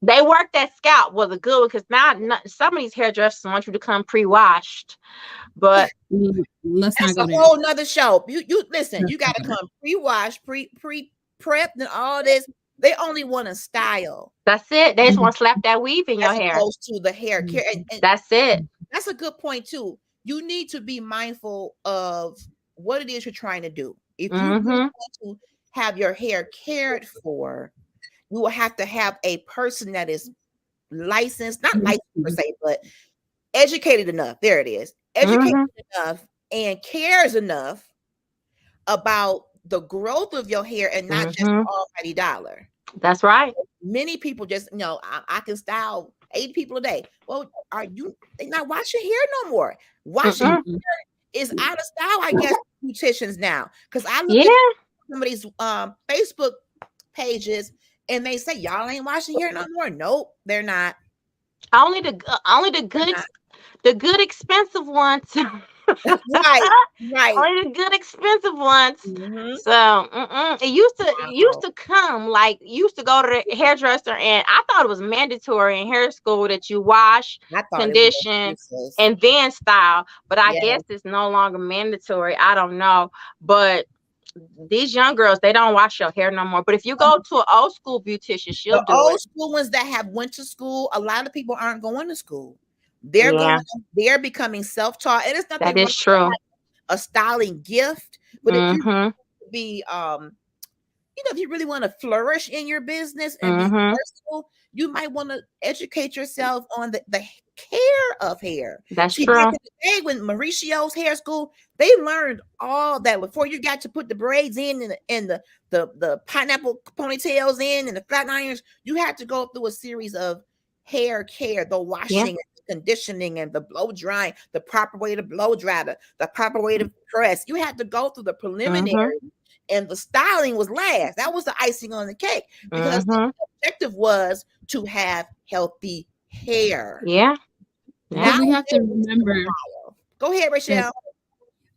they work that scalp was a good one, because now some of these hairdressers want you to come pre-washed, but let's that's not go a whole nother show. You listen, you got to come pre-washed, pre-prepped, and all this. They only want to style. That's it. They just want to slap that weave in your hair. Opposed to the hair care. And that's it. That's a good point too. You need to be mindful of what it is you're trying to do. If you really want to have your hair cared for, you will have to have a person that is licensed, not licensed per se, but educated enough. There it is. Educated enough and cares enough about the growth of your hair and not just almighty dollar. That's right. Many people just, I can style 80 people a day. Well, they not washing hair no more. Washing hair is out of style, I guess, beauticians now. Because I look at some of these Facebook pages, and they say y'all ain't washing hair no more. Nope, they're not. Only the good expensive ones. right. Only the good expensive ones. So it used to come, like, used to go to the hairdresser, and I thought it was mandatory in hair school that you wash, condition, and then style. But I guess it's no longer mandatory. I don't know, but these young girls, they don't wash your hair no more. But if you go to an old school beautician, she'll do it. Old school ones that have went to school, a lot of people aren't going to school. They're becoming self-taught. And it's not that is true. A styling gift, but if you be if you really want to flourish in your business and be versatile, you might want to educate yourself on the care of hair. That's true. Back in the day when Mauricio's hair school, they learned all that before you got to put the braids in and the pineapple ponytails in and the flat irons. You had to go through a series of hair care, the washing, and the conditioning, and the blow drying, the proper way to blow dry, the proper way to press. You had to go through the preliminary, and the styling was last. That was the icing on the cake, because the objective was to have healthy hair. Yeah. Now we have to remember. Go ahead, Rachel.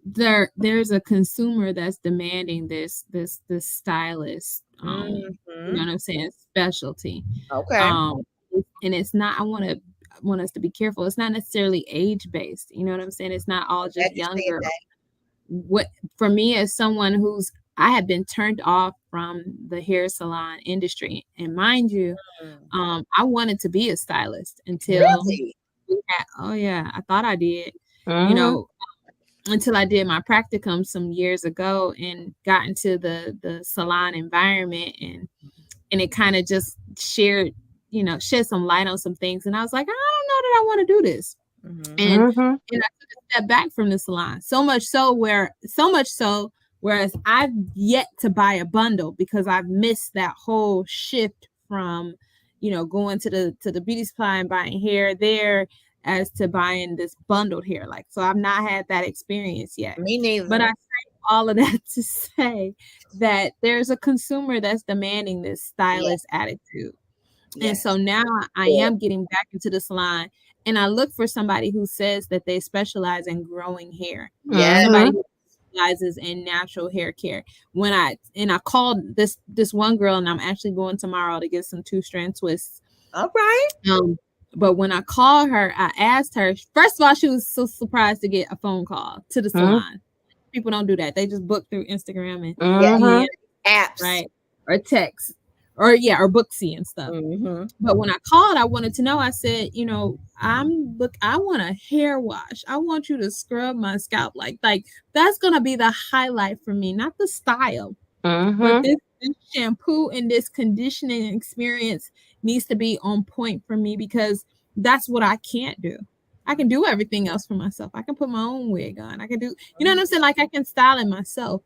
There's a consumer that's demanding this stylist. You know what I'm saying? Specialty. Okay. And it's not. I want us to be careful. It's not necessarily age based. You know what I'm saying? It's not all just young girls. What for me, as someone I have been turned off from the hair salon industry, and mind you, I wanted to be a stylist until I thought I did. Until I did my practicum some years ago and got into the salon environment, and it kind of just shed some light on some things, and I was like, I don't know that I want to do this. And I took a step back from the salon, so much so whereas I've yet to buy a bundle because I've missed that whole shift from going to the beauty supply and buying hair there as to buying this bundled hair. Like, so I've not had that experience yet. Me neither. But I say all of that to say that there's a consumer that's demanding this stylist attitude. And so now I am getting back into the salon, and I look for somebody who says that they specialize in growing hair. Somebody who specializes in natural hair care. I called this one girl, and I'm actually going tomorrow to get some 2-strand twists. All right. But when I called her, I asked her, first of all, she was so surprised to get a phone call to the salon. People don't do that. They just book through Instagram and apps, right? Or text. Or Booksy and stuff. But when I called, I wanted to know. I said, I want a hair wash. I want you to scrub my scalp like that's gonna be the highlight for me, not the style. But this shampoo and this conditioning experience needs to be on point for me, because that's what I can't do. I can do everything else for myself. I can put my own wig on. I can do, you know what I'm saying? Like, I can style it myself.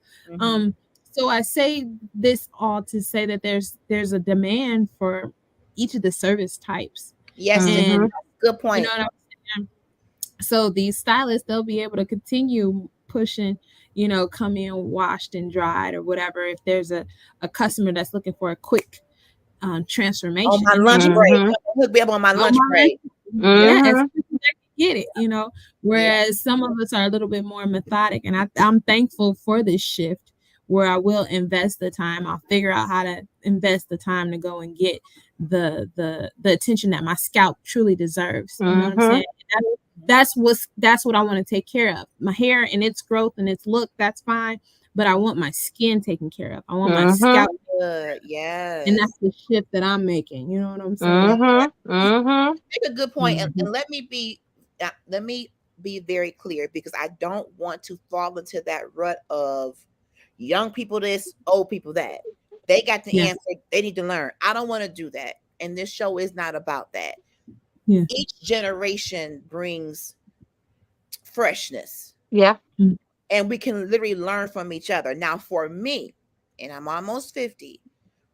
So I say this all to say that there's a demand for each of the service types. Yes, and good point. You know what I'm saying? So these stylists, they'll be able to continue pushing, come in washed and dried or whatever. If there's a customer that's looking for a quick transformation. On my lunch break. Hook me up on my lunch break. Yeah, get it, whereas some of us are a little bit more methodic, and I'm thankful for this shift where I will invest the time. I'll figure out how to invest the time to go and get the attention that my scalp truly deserves. You know what I'm saying? That's what I want to take care of. My hair and its growth and its look, that's fine, but I want my skin taken care of. I want my scalp good. Yes. And that's the shift that I'm making. You know what I'm saying? Make a good point. And let me be very clear, because I don't want to fall into that rut of young people this, old people that. They got the answer. They need to learn. I don't want to do that. And this show is not about that. Yeah. Each generation brings freshness. Yeah. And we can literally learn from each other. Now, for me, and I'm almost 50,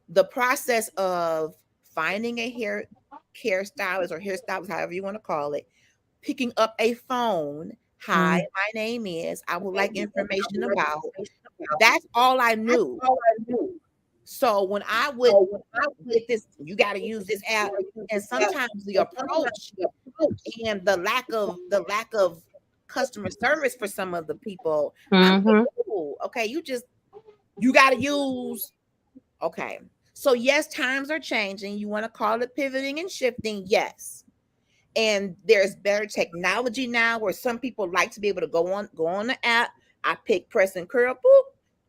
the process of finding a hairstylist or hairstylist, however you want to call it, picking up a phone. Hi, my name is, I would like information about. That's all I knew. So when I would get this, you got to use this app, and sometimes the approach and the lack of customer service for some of the people, I'm like, okay, you got to use. Okay, so yes, times are changing. You want to call it pivoting and shifting, yes. And there's better technology now, where some people like to be able to go on the app. I pick press and curl, boop.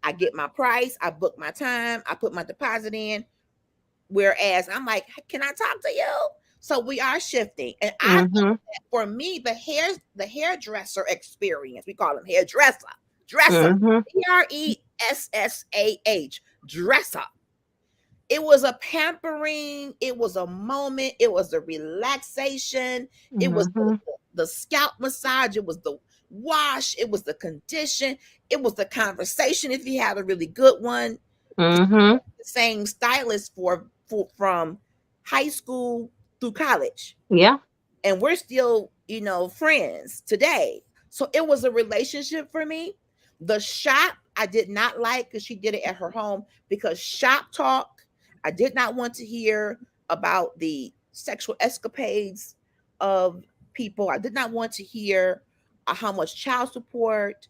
I get my price, I book my time, I put my deposit in. Whereas I'm like, can I talk to you? So we are shifting. And I think that for me, the hairdresser experience, we call them hairdresser, DRESSAH, dresser. It was a pampering, it was a moment, it was a relaxation, it was the scalp massage, it was the wash, it was the condition, it was the conversation if you had a really good one. The same stylist from high school through college. Yeah. And we're still, friends today. So it was a relationship for me. The shop I did not like, because she did it at her home, because shop talk, I did not want to hear about the sexual escapades of people. I did not want to hear how much child support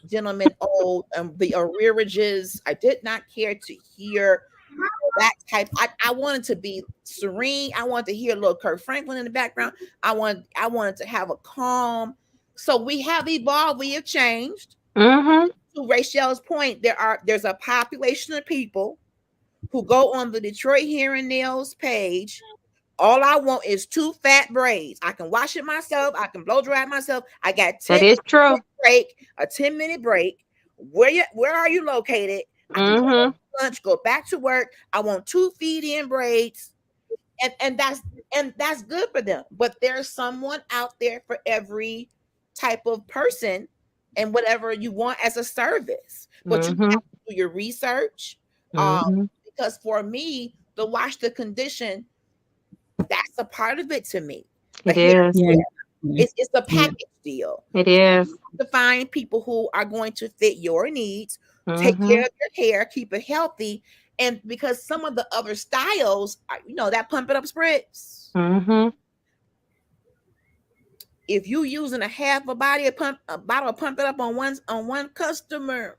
gentlemen owed, the arrearages. I did not care to hear that type. I wanted to be serene. I wanted to hear a little Kurt Franklin in the background. I wanted to have a calm. So we have evolved. We have changed. To Rachel's point, there's a population of people who go on the Detroit Hair and Nails page. All I want is 2 fat braids. I can wash it myself. I can blow dry it myself. I got 10 that is true. A 10-minute break. Where are you located? I can go to lunch, go back to work. I want 2 feed-in braids, and that's good for them. But there's someone out there for every type of person and whatever you want as a service. But you have to do your research. Because for me, the wash, the condition, that's a part of it to me. It is. It's a package deal. It is. To find people who are going to fit your needs, take care of your hair, keep it healthy. And because some of the other styles, that pump it up spritz. if you using a half a bottle of pump it up on one customer,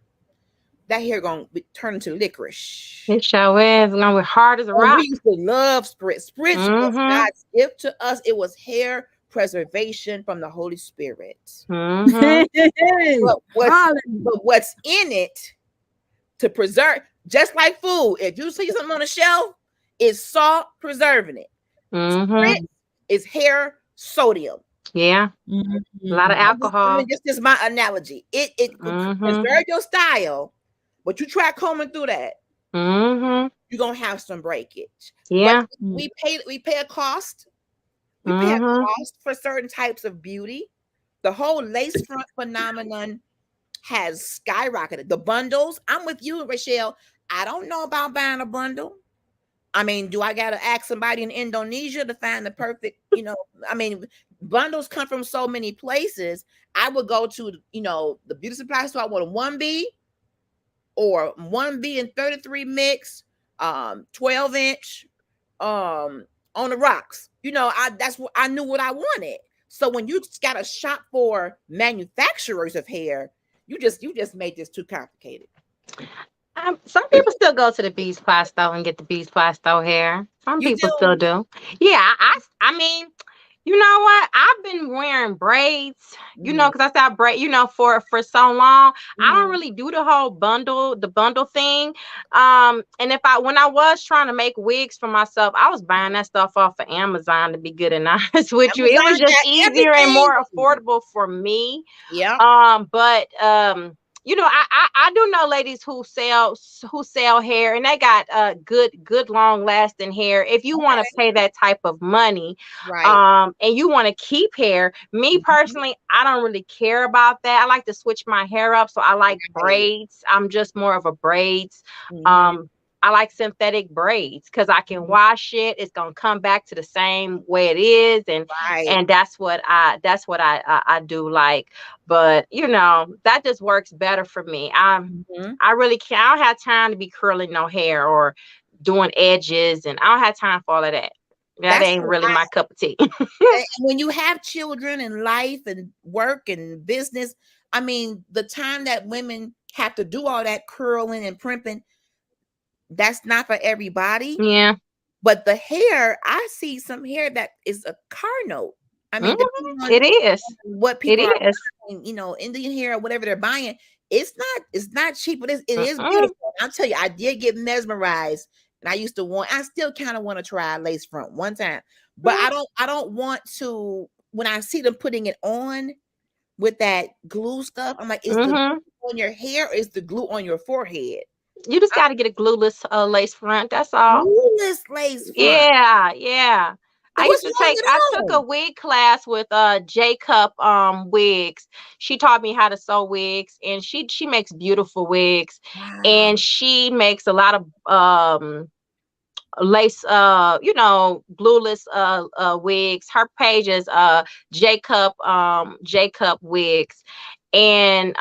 that hair gonna turn into licorice. It sure is. It's gonna be hard as a And we rock. used to love spritz. Spritz was Mm-hmm. God's gift to us. It was hair preservation from the Holy Spirit. Mm-hmm. But Hallelujah. what's in it to preserve, just like food, if you see something on the shelf, it's salt preserving it. Mm-hmm. Spritz is hair sodium. Yeah. Mhm. A lot of alcohol. This is my analogy. It Mm-hmm. preserve your style, but you try combing through that, Mm-hmm. you're gonna have some breakage. Yeah. But we pay a cost. We pay a Mm-hmm. cost for certain types of beauty. The whole lace front phenomenon has skyrocketed. The bundles, I'm with you, Rochelle. I don't know about buying a bundle. I mean, do I gotta ask somebody in Indonesia to find the perfect, I mean, bundles come from so many places. I would go to, the beauty supply store. I want a 1B or 1B and 33 mix, 12-inch, on the rocks. That's what I knew what I wanted. So when you just gotta shop for manufacturers of hair, you just made this too complicated. Some people still go to the Beach Supply store and get the Beach Supply store hair. Some You people do? still do. Yeah, I mean, you know what? I've been wearing braids, because I said I braid, for so long. I don't really do the whole the bundle thing. And when I was trying to make wigs for myself, I was buying that stuff off of Amazon, to be good and honest with you. It was Amazon just got easier and everything. more affordable for me. Yeah. But I do know ladies who sell hair, and they got good long lasting hair. If you want to pay that type of money, Right. and you want to keep hair, me personally, I don't really care about that. I like to switch my hair up, so I like braids. I'm just more of a braids. I like synthetic braids because I can wash it. It's gonna come back to the same way it is, and that's what I do like. But that just works better for me. I really can't. I don't have time to be curling no hair or doing edges, and I don't have time for all of that. That That's ain't really my cup of tea. and when you have children and life and work and business, I mean, the time that women have to do all that curling and primping, that's not for everybody. Yeah. But the hair, I see some hair that is a car note. I mean, depending on It is. what people are is. buying, Indian hair or whatever they're buying, it's not cheap, but it is beautiful. I'll tell you, I did get mesmerized, and I still kind of want to try a lace front one time, but I don't want to. When I see them putting it on with that glue stuff, I'm like, is the glue on your hair or is the glue on your forehead? You just got to get a glueless lace front. That's all. Glueless lace front. Yeah. I took a wig class with Jacob wigs. She taught me how to sew wigs, and she makes beautiful wigs. Wow. And she makes a lot of lace glueless wigs. Her page is Jacob wigs, and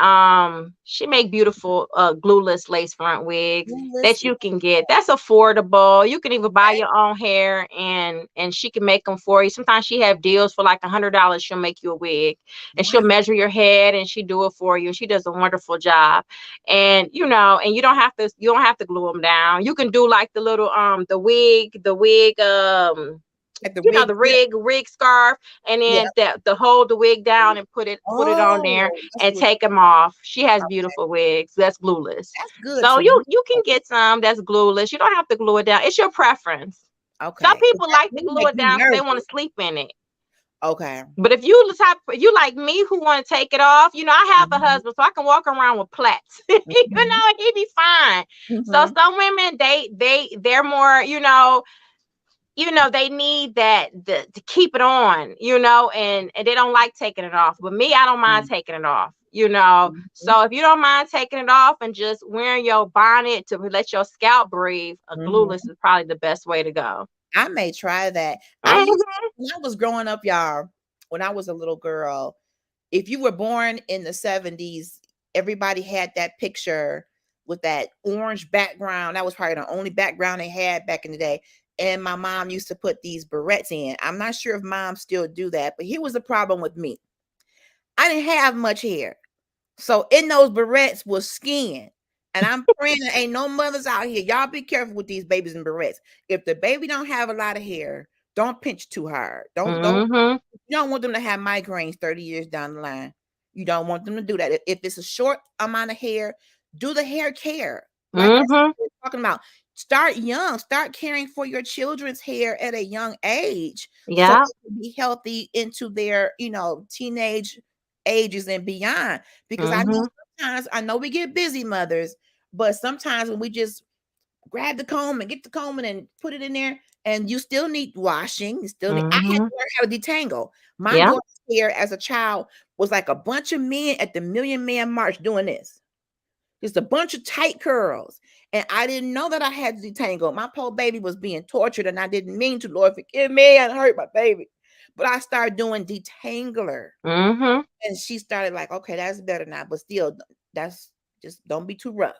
she make beautiful glueless lace front wigs that you can get. That's affordable. You can even buy your own hair, and she can make them for you. Sometimes she have deals for like $100. She'll make you a wig, and she'll measure your head, and she do it for you. She does a wonderful job. And you don't have to glue them down. You can do like the little the wig the rig scarf, and then the hold the wig down and put it on there and take them off. She has beautiful wigs that's glueless. That's good. So you can get some that's glueless. You don't have to glue it down. It's your preference. Okay. Some people like to glue it down because they want to sleep in it. Okay. But if you like me who want to take it off, I have a husband, so I can walk around with plaits. He'd be fine. So some women they're more, they need that to keep it on, and they don't like taking it off. But me, I don't mind taking it off, So if you don't mind taking it off and just wearing your bonnet to let your scalp breathe, a glueless is probably the best way to go. I may try that. When I was growing up, y'all, when I was a little girl, if you were born in the 70s, everybody had that picture with that orange background. That was probably the only background they had back in the day. and my mom used to put these barrettes in. I'm not sure if moms still do that, but here was the problem with me. I didn't have much hair. So in those barrettes was skin. And I'm praying there ain't no mothers out here. Y'all be careful with these babies in barrettes. If the baby don't have a lot of hair, don't pinch too hard. Don't Mm-hmm. you don't want them to have migraines 30 years down the line. You don't want them to do that. If it's a short amount of hair, do the hair care. Like that's what Mm-hmm. we're talking about. Start young. Start caring for your children's hair at a young age so Yeah. they can be healthy into their, teenage ages and beyond. Because Mm-hmm. I know we get busy mothers, but sometimes when we just grab the comb and get the comb and put it in there, and you still need washing. You still need. I had to Mm-hmm. learn how to detangle. My Yeah. daughter's hair as a child was like a bunch of men at the Million Man March doing this. Just a bunch of tight curls. And I didn't know that I had to detangle. My poor baby was being tortured, and I didn't mean to. Lord, forgive me. I hurt my baby. But I started doing detangler. Mm-hmm. And she started like, okay, that's better now. But still, that's just don't be too rough.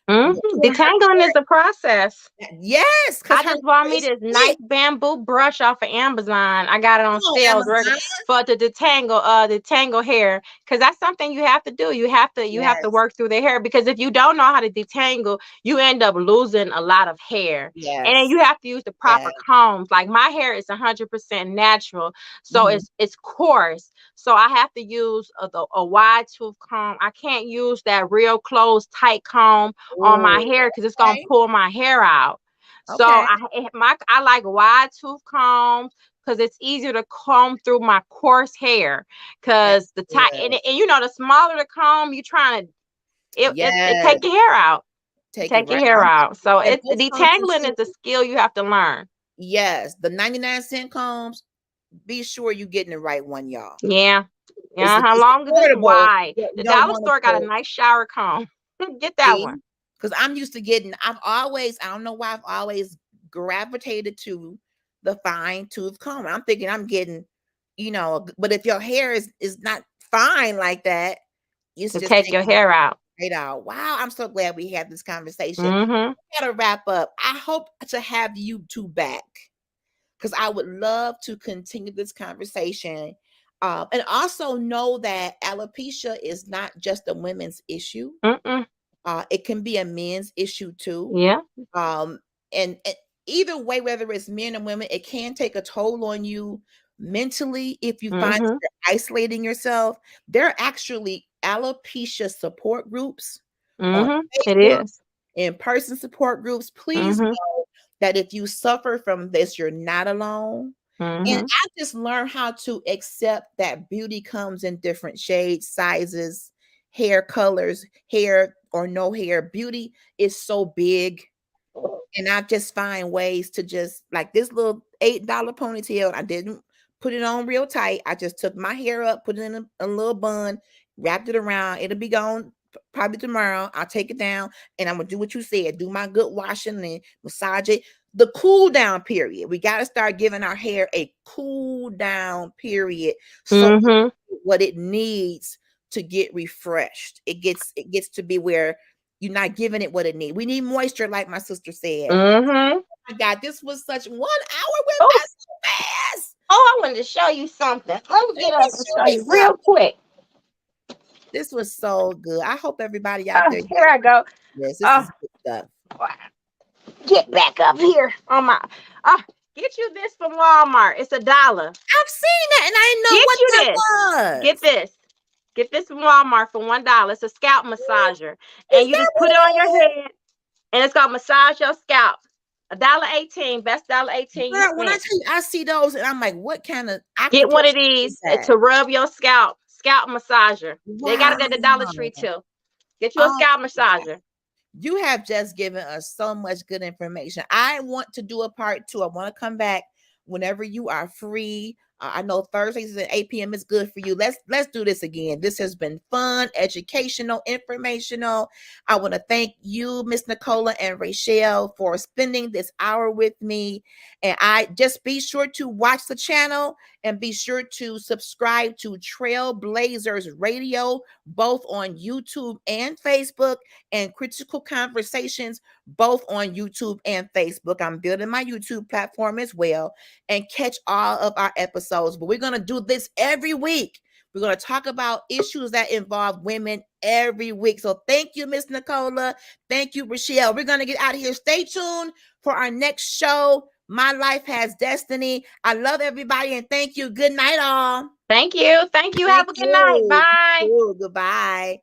But Mm-hmm. her Detangling is a process. yes, because I her just bought hair me is this nice thick. bamboo brush off of Amazon. I got it on Come on, sale Amazon. for the detangle hair, because that's something you have to do. You have to Yes, work through the hair, because if you don't know how to detangle, you end up losing a lot of hair. And then yes, you have to use the proper yes. combs. Like my hair is 100% natural, so Mhm. it's coarse. So I have to use a wide tooth comb. I can't use that real close tight comb on my Ooh, hair, because it's gonna okay, pull my hair out. So okay. I like wide tooth combs, because it's easier to comb through my coarse hair. That's Because the tight good. and the smaller the comb, you trying to it Yes, take your hair out. It take it take your right. hair out. So And it's those combs detangling too. is a skill you have to learn. Yes, the 99-cent combs. Be sure you're getting the right one, y'all. Yeah. Yeah. How It's long as it's affordable. wide? You The don't dollar want it store got a to nice shower comb. Get that see, one. because I'm used to getting. I don't know why I've always gravitated to the fine tooth comb. I'm thinking I'm getting, but if your hair is not fine like that, it's To just take your taking hair out. right out. Wow, I'm so glad we had this conversation. Mm-hmm. Gotta wrap up. I hope to have you two back because I would love to continue this conversation. And also know that alopecia is not just a women's issue. Mm-mm. It can be a men's issue too. Yeah. Um, and either way, whether it's men or women, it can take a toll on you mentally if you find that Mm-hmm. you're isolating yourself. There are actually alopecia support groups on Mm-hmm. It Facebook, is. in-person support groups. Please Mm-hmm. know that if you suffer from this, you're not alone. And Mm-hmm. I just learned how to accept that beauty comes in different shades, sizes, hair colors, hair or no hair. Beauty is so big. And I just find ways to just like this little $8 ponytail. I didn't put it on real tight. I just took my hair up, put it in a little bun, wrapped it around. It'll be gone probably tomorrow. I'll take it down and I'm gonna do what you said, do my good washing and massage it. The cool down period. We got to start giving our hair a cool down period so Mm-hmm. what it needs to get refreshed. It gets to be where you're not giving it what it needs. We need moisture, like my sister said. Mm-hmm. Oh my God, this was such 1 hour went Oh, by so fast. I wanted to show you something. Let me Let get me up and show show me you real something. quick. This was so good. I hope everybody out there Here I go. this. This Uh, is good stuff. get back up here on my. Get you this from Walmart. It's $1. I've seen that and I didn't know Get what you that this. Get was. this. Get this from Walmart for $1. It's a scalp massager, and Is you that just put what it on it your is? head, and it's gonna massage your scalp. $1.18, best $1.18 you Girl, when I spent. tell you I see those and I'm like, what kind of Get one of octopus is these that? to rub your scalp massager. They got it at the Dollar Tree Wow. too. Get you a Oh scalp my God. massager. You have just given us so much good information. I want to do a part 2. I want to come back whenever you are free. I know Thursdays at 8 p.m. is good for you. Let's do this again. This has been fun, educational, informational. I want to thank you, Miss Nicola and Rachelle, for spending this hour with me. And I just be sure to watch the channel And be sure to subscribe to Trailblazers Radio, both on YouTube and Facebook, and Critical Conversations, both on YouTube and Facebook. I'm building my YouTube platform as well, and catch all of our episodes. But we're going to do this every week. We're going to talk about issues that involve women every week. So thank you, Miss Nicola. Thank you, Rochelle. We're going to get out of here. Stay tuned for our next show. My Life Has Destiny. I love everybody, and thank you. Good night, all. Thank you. Thank you. Thank Have a good night. you. Bye. Goodbye.